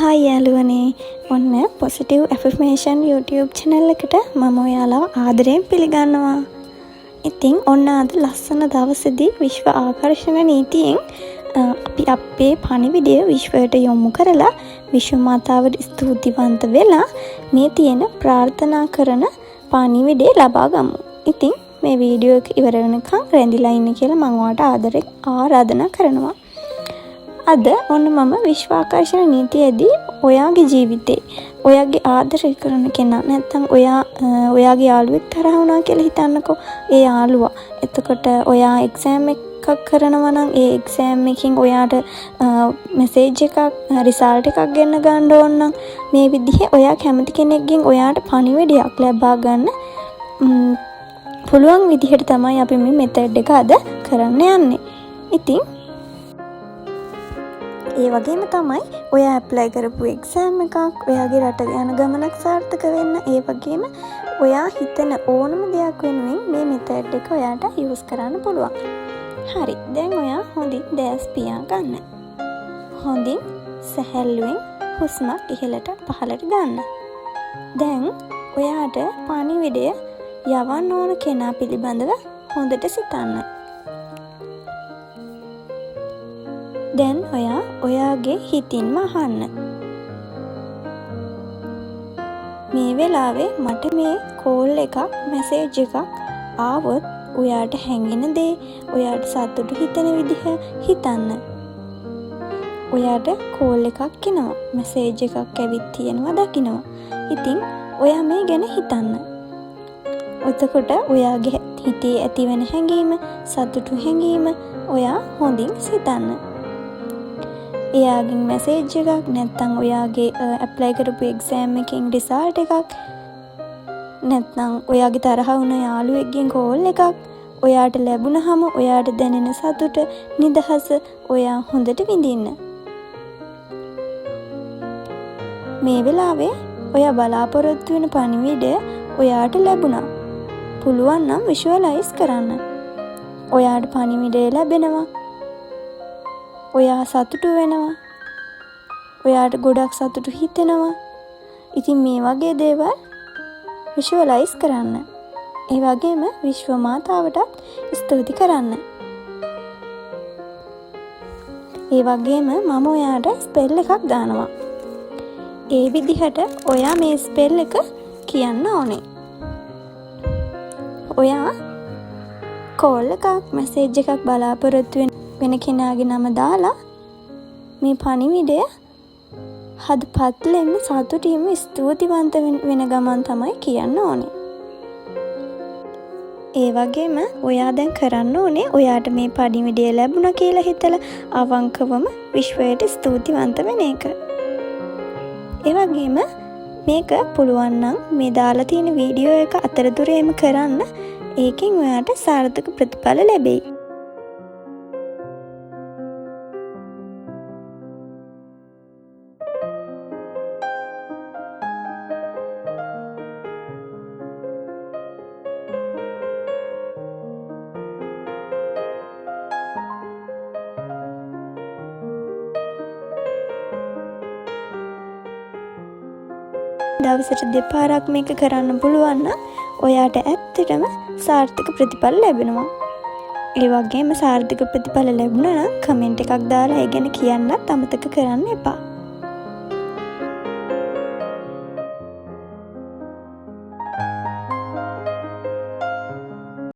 Hi යාළුවනේ ඔන්න positive affirmation YouTube channel එකට මම ඔයාලව ආදරයෙන් පිළිගන්නවා. ඉතින් ඔන්න අද ලස්සන දවසේදී විශ්ව ආකර්ෂණ නීතියෙන් අපි අපේ පණිවිඩය විශ්වයට යොමු කරලා විශ්ව මාතාවට ස්තුතිවන්ත වෙලා මේ තියෙන ප්‍රාර්ථනා කරන පණිවිඩය ලබා ගමු. ඉතින් මේ වීඩියෝ එක ඉවර වෙනකන් රැඳිලා ඉන්න කියලා මම ඔයාලට ආදරෙන් ආරාධනා කරනවා. අද ඔන්න මම විශ්ව ආකර්ෂණ නීතියේදී ඔයාගේ ජීවිතේ ඔයාගේ ආදරය කරන කෙනා නැත්නම් ඔයාගේ යාළුවෙක් තරහ වුණා කියලා හිතන්නකෝ. ඒ යාළුවා එතකොට ඔයා එක්සෑම් එකක් කරනවා නම් ඒ එක්සෑම් එකකින් ඔයාට මෙසේජ් එකක් රිසල්ට් එකක් ගෙන්න ගන්න ඕන නම් මේ විදිහේ ඔයා කැමති කෙනෙක්ගෙන් ඔයාට පණිවිඩයක් ලබා ගන්න පුළුවන් විදිහට තමයි අපි මේ මෙතඩ් එක අද කරන්න යන්නේ. ඉතින් ඒ වගේම තමයි ඔයා ඇප්ලයි කරපු එක්සෑම් එකක් ඔයාගේ රට යන ගමනක් සාර්ථක වෙන්න. ඒ වගේම ඔයා හිතන ඕනම දෙයක් වෙනුවෙන් මේ මෙතඩ් එක ඔයාට යූස් කරන්න පුළුවන්. හරි, දැන් ඔයා හොඳින් දැස් පියා ගන්න. හොඳින් සැහැල්ලුවෙන් හුස්මක් ඉහළට පහළට ගන්න. දැන් ඔයාට පණිවිඩය යවන්න ඕන කෙනා පිළිබඳව හොඳට සිතන්න. දැන් ඔයාගේ හිතින්ම අහන්න. මේ වෙලාවේ මට මේ කෝල් එකක් මැසේජ් එකක් ආවොත් ඔයාට හැඟෙන දේ ඔයාට සතුටු හිතෙන විදිහ හිතන්න. ඔයාට කෝල් එකක් එනවා මැසේජ් එකක් ඇවිත් තියෙනවා දකිනවා. ඉතින් ඔයා මේ ගැන හිතන්න. එතකොට ඔයාගේ හිතේ ඇතිවෙන හැඟීම සතුටු හැඟීම ඔයා හොඳින් සිතන්න. එයාගෙන් මැසේජ් එකක් නැත්නම් ඔයාගේ ඇප්ලයි කරපු එක්සෑම් එකකින් රිසල්ට් එකක් නැත්නම් ඔයාගේ තරහ වුණ යාළුවෙක්ගෙන් කෝල් එකක් ඔයාට ලැබුණාම ඔයාට දැනෙන සතුට නිදහස ඔයා හොඳට විඳින්න. මේ වෙලාවේ ඔයා බලාපොරොත්තු වෙන පණිවිඩය ඔයාට ලැබුණා. පුළුවන් නම් විෂුවලයිස් කරන්න. ඔයාට පණිවිඩය ලැබෙනවා. ඔයා සතුටු වෙනවා. ඔයාට ගොඩක් සතුටු හිතෙනවා. ඉතින් මේ වගේ දේවල් විෂුවලයිස් කරන්න. ඒ වගේම විශ්ව මාතාවටත් ස්තුති කරන්න. ඒ වගේම මම ඔයාට ස්පෙල් එකක් දානවා. ඒ විදිහට ඔයා මේ ස්පෙල් එක කියන්න ඕනේ. ඔයා කෝල් එකක් මැසේජ් එකක් බලාපොරොත්තු වෙන කෙනාගේ නම දාලා මේ පණිවිඩය හදපත්ලෙන් සතුටින්ම ස්තුතිවන්ත වෙන ගමන් තමයි කියන්න ඕනේ. ඒ වගේම ඔයා දැන් කරන්න ඕනේ ඔයාට මේ පණිවිඩය ලැබුණා කියලා හිතලා අවංකවම විශ්වයට ස්තුතිවන්ත වෙන එක. ඒ වගේම මේක පුළුවන් නම් මේ දාලා තියෙන වීඩියෝ එක අතරතුරේම කරන්න. ඒකෙන් ඔයාට සාර්ථක ප්‍රතිඵල ලැබෙයි. දවසට දෙපාරක් මේක කරන්න පුළුවන් නම් ඔයාට ඇත්තටම සාර්ථක ප්‍රතිඵල ලැබෙනවා. ඒ වගේම සාර්ථක ප්‍රතිඵල ලැබුණා නම් කමෙන්ට් එකක් දාලා ඒ ගැන කියන්නත් අමතක කරන්න එපා.